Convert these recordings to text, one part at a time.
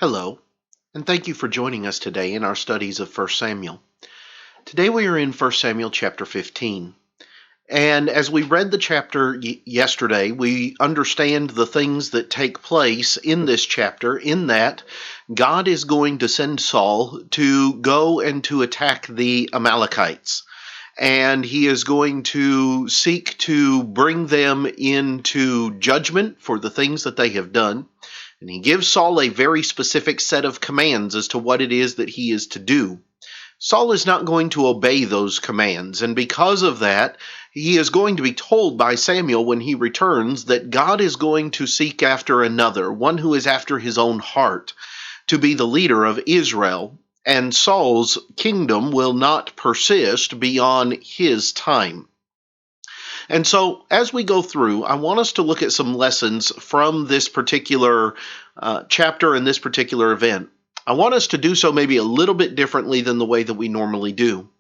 Hello, and thank you for joining us today in our studies of 1 Samuel. Today we are in 1 Samuel chapter 15. And as we read the chapter yesterday, we understand the things that take place in this chapter, in that God is going to send Saul to go and to attack the Amalekites. And he is going to seek to bring them into judgment for the things that they have done. And he gives Saul a very specific set of commands as to what it is that he is to do. Saul is not going to obey those commands, and because of that, he is going to be told by Samuel when he returns that God is going to seek after another, one who is after his own heart, to be the leader of Israel, and Saul's kingdom will not persist beyond his time. And so, as we go through, I want us to look at some lessons from this particular chapter and this particular event. I want us to do so maybe a little bit differently than the way that we normally do,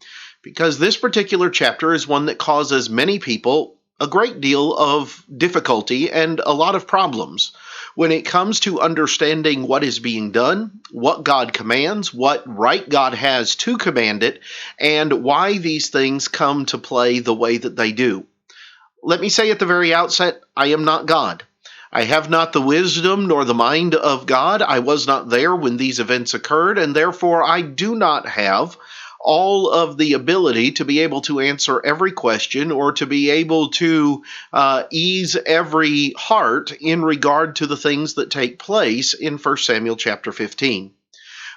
because this particular chapter is one that causes many people a great deal of difficulty and a lot of problems when it comes to understanding what is being done, what God commands, what right God has to command it, and why these things come to play the way that they do. Let me say at the very outset, I am not God. I have not the wisdom nor the mind of God. I was not there when these events occurred, and therefore I do not have all of the ability to be able to answer every question or to be able to ease every heart in regard to the things that take place in 1 Samuel chapter 15.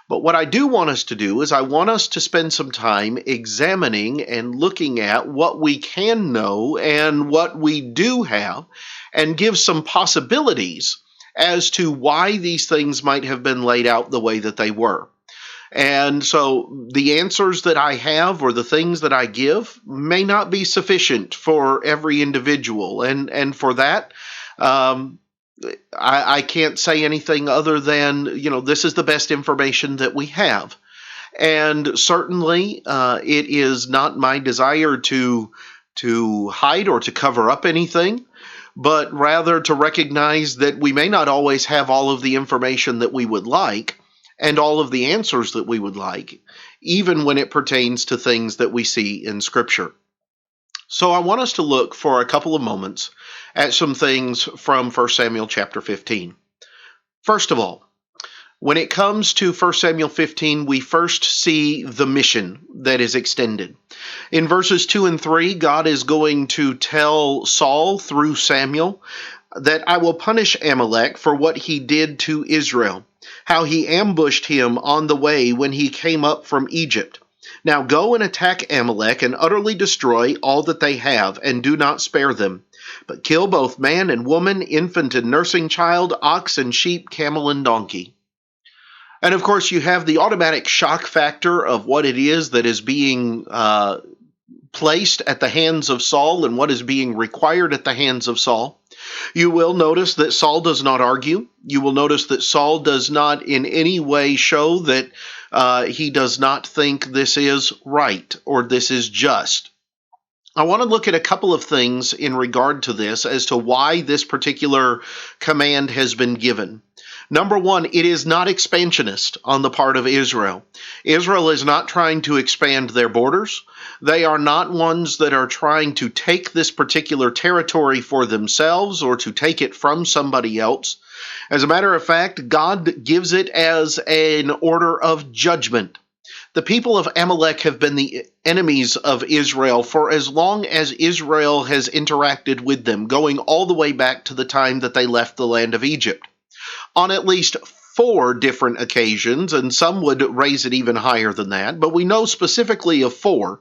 But what I do want us to do is I want us to spend some time examining and looking at what we can know and what we do have, and give some possibilities as to why these things might have been laid out the way that they were. And so the answers that I have or the things that I give may not be sufficient for every individual. And for that, I can't say anything other than, this is the best information that we have. And certainly it is not my desire to hide or to cover up anything, but rather to recognize that we may not always have all of the information that we would like and all of the answers that we would like, even when it pertains to things that we see in Scripture. So I want us to look for a couple of moments at some things from 1 Samuel chapter 15. First of all, when it comes to 1 Samuel 15, we first see the mission that is extended. In verses 2 and 3, God is going to tell Saul through Samuel that I will punish Amalek for what he did to Israel, how he ambushed him on the way when he came up from Egypt. Now go and attack Amalek and utterly destroy all that they have, and do not spare them, but kill both man and woman, infant and nursing child, ox and sheep, camel and donkey. And of course, you have the automatic shock factor of what it is that is being placed at the hands of Saul and what is being required at the hands of Saul. You will notice that Saul does not argue. You will notice that Saul does not in any way show that he does not think this is right or this is just. I want to look at a couple of things in regard to this as to why this particular command has been given. Number one, it is not expansionist on the part of Israel. Israel is not trying to expand their borders. They are not ones that are trying to take this particular territory for themselves or to take it from somebody else. As a matter of fact, God gives it as an order of judgment. The people of Amalek have been the enemies of Israel for as long as Israel has interacted with them, going all the way back to the time that they left the land of Egypt. On at least 4 different occasions, and some would raise it even higher than that, but we know specifically of 4.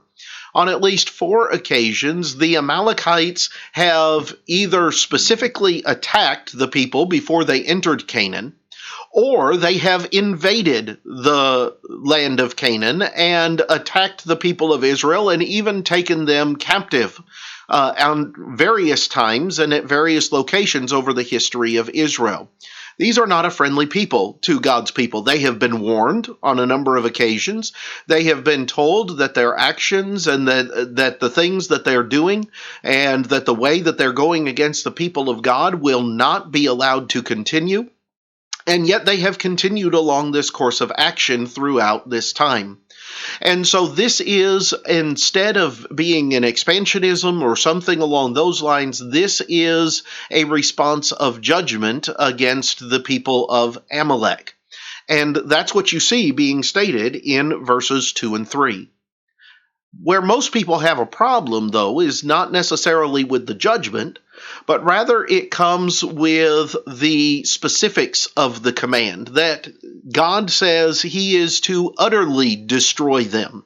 On at least 4 occasions, the Amalekites have either specifically attacked the people before they entered Canaan, or they have invaded the land of Canaan and attacked the people of Israel and even taken them captive on various times and at various locations over the history of Israel. These are not a friendly people to God's people. They have been warned on a number of occasions. They have been told that their actions and that the things that they're doing and that the way that they're going against the people of God will not be allowed to continue. And yet they have continued along this course of action throughout this time. And so this is, instead of being an expansionism or something along those lines, this is a response of judgment against the people of Amalek. And that's what you see being stated in verses 2 and 3. Where most people have a problem, though, is not necessarily with the judgment, but rather it comes with the specifics of the command, that God says he is to utterly destroy them.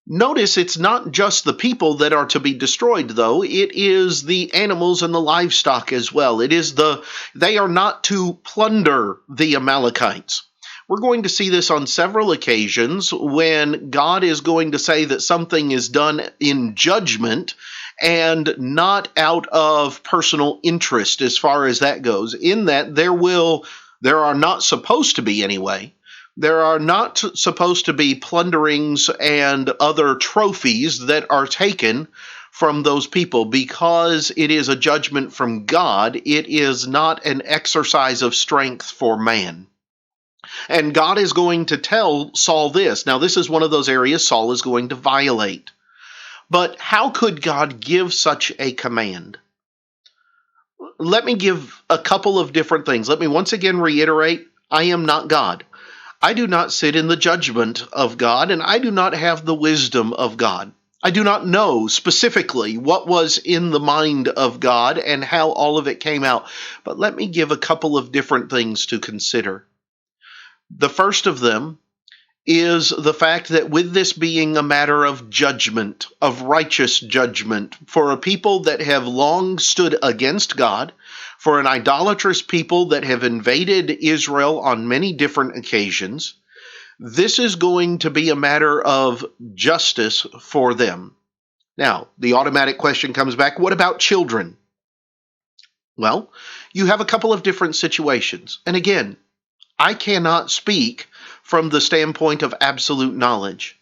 Notice it's not just the people that are to be destroyed, though. It is the animals and the livestock as well. They are not to plunder the Amalekites. We're going to see this on several occasions when God is going to say that something is done in judgment and not out of personal interest as far as that goes, in that there are not supposed to be anyway. There are not supposed to be plunderings and other trophies that are taken from those people, because it is a judgment from God. It is not an exercise of strength for man. And God is going to tell Saul this. Now, this is one of those areas Saul is going to violate. But how could God give such a command? Let me give a couple of different things. Let me once again reiterate, I am not God. I do not sit in the judgment of God, and I do not have the wisdom of God. I do not know specifically what was in the mind of God and how all of it came out. But let me give a couple of different things to consider. The first of them is the fact that with this being a matter of judgment, of righteous judgment, for a people that have long stood against God, for an idolatrous people that have invaded Israel on many different occasions, this is going to be a matter of justice for them. Now, the automatic question comes back, what about children? Well, you have a couple of different situations. And again, I cannot speak from the standpoint of absolute knowledge.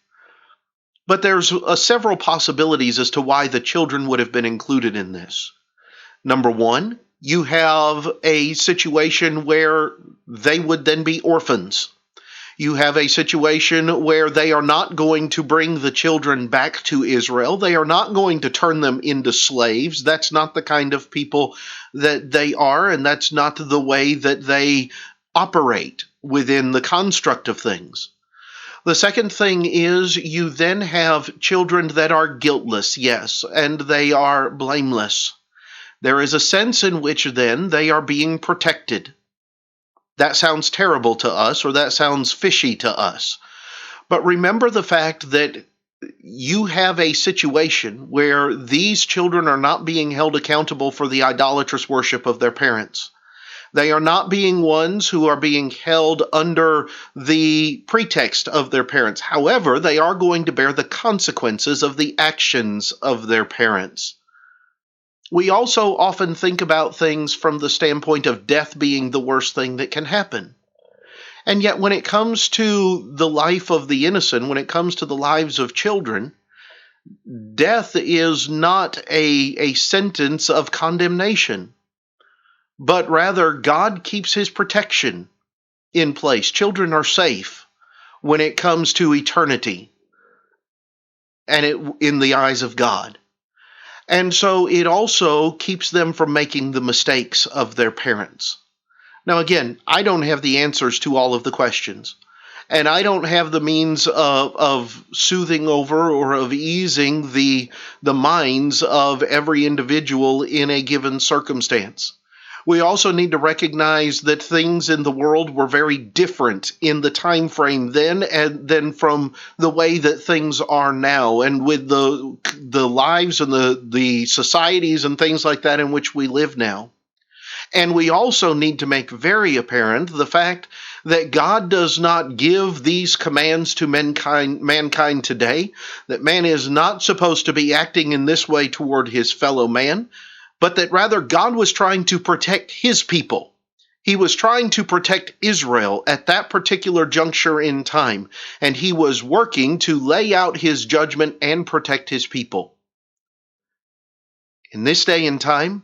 But there's several possibilities as to why the children would have been included in this. Number one, you have a situation where they would then be orphans. You have a situation where they are not going to bring the children back to Israel. They are not going to turn them into slaves. That's not the kind of people that they are, and that's not the way that they operate within the construct of things. The second thing is you then have children that are guiltless, yes, and they are blameless. There is a sense in which then they are being protected. That sounds terrible to us, or that sounds fishy to us. But remember the fact that you have a situation where these children are not being held accountable for the idolatrous worship of their parents. They are not being ones who are being held under the pretext of their parents. However, they are going to bear the consequences of the actions of their parents. We also often think about things from the standpoint of death being the worst thing that can happen. And yet when it comes to the life of the innocent, when it comes to the lives of children, death is not a sentence of condemnation. But rather, God keeps his protection in place. Children are safe when it comes to eternity and in the eyes of God. And so it also keeps them from making the mistakes of their parents. Now again, I don't have the answers to all of the questions. And I don't have the means of soothing over or of easing the minds of every individual in a given circumstance. We also need to recognize that things in the world were very different in the time frame then and then from the way that things are now, and with the lives and the societies and things like that in which we live now. And we also need to make very apparent the fact that God does not give these commands to mankind today, that man is not supposed to be acting in this way toward his fellow man, but that rather God was trying to protect his people. He was trying to protect Israel at that particular juncture in time, and he was working to lay out his judgment and protect his people. In this day and time,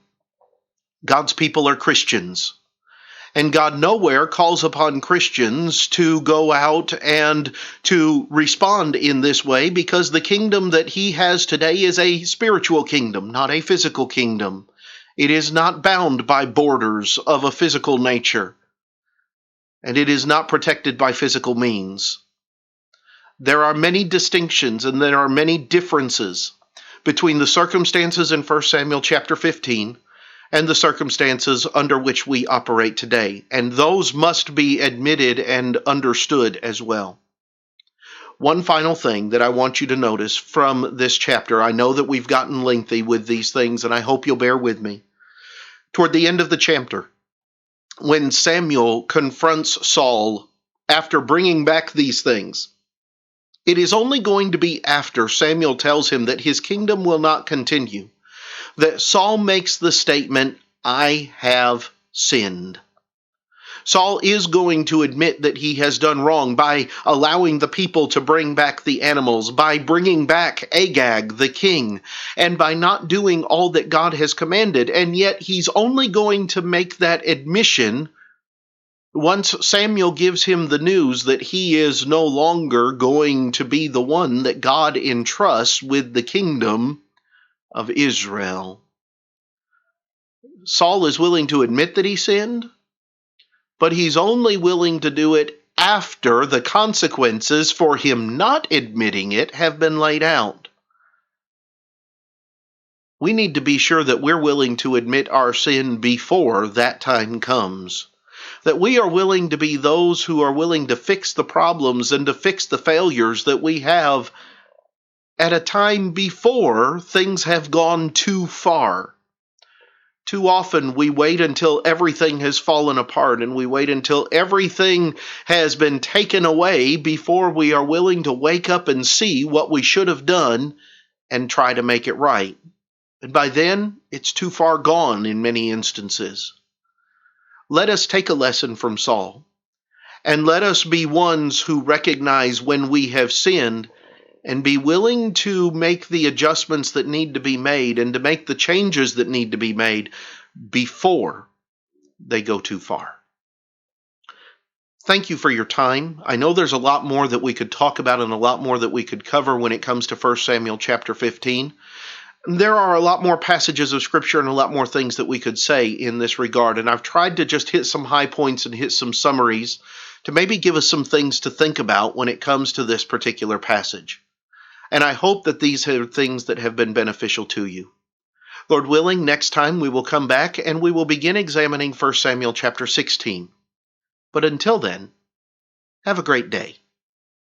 God's people are Christians, And God nowhere calls upon Christians to go out and to respond in this way, because the kingdom that he has today is a spiritual kingdom, not a physical kingdom. It is not bound by borders of a physical nature, and it is not protected by physical means. There are many distinctions and there are many differences between the circumstances in 1 Samuel chapter 15 and the circumstances under which we operate today, and those must be admitted and understood as well. One final thing that I want you to notice from this chapter, I know that we've gotten lengthy with these things, and I hope you'll bear with me. Toward the end of the chapter, when Samuel confronts Saul after bringing back these things, it is only going to be after Samuel tells him that his kingdom will not continue that Saul makes the statement, "I have sinned." Saul is going to admit that he has done wrong by allowing the people to bring back the animals, by bringing back Agag, the king, and by not doing all that God has commanded. And yet he's only going to make that admission once Samuel gives him the news that he is no longer going to be the one that God entrusts with the kingdom of Israel. Saul is willing to admit that he sinned, but he's only willing to do it after the consequences for him not admitting it have been laid out. We need to be sure that we're willing to admit our sin before that time comes. That we are willing to be those who are willing to fix the problems and to fix the failures that we have at a time before things have gone too far. Too often we wait until everything has fallen apart and we wait until everything has been taken away before we are willing to wake up and see what we should have done and try to make it right. And by then, it's too far gone in many instances. Let us take a lesson from Saul, and let us be ones who recognize when we have sinned and be willing to make the adjustments that need to be made and to make the changes that need to be made before they go too far. Thank you for your time. I know there's a lot more that we could talk about and a lot more that we could cover when it comes to 1 Samuel chapter 15. There are a lot more passages of Scripture and a lot more things that we could say in this regard, and I've tried to just hit some high points and hit some summaries to maybe give us some things to think about when it comes to this particular passage. And I hope that these are things that have been beneficial to you. Lord willing, next time we will come back and we will begin examining 1 Samuel chapter 16. But until then, have a great day.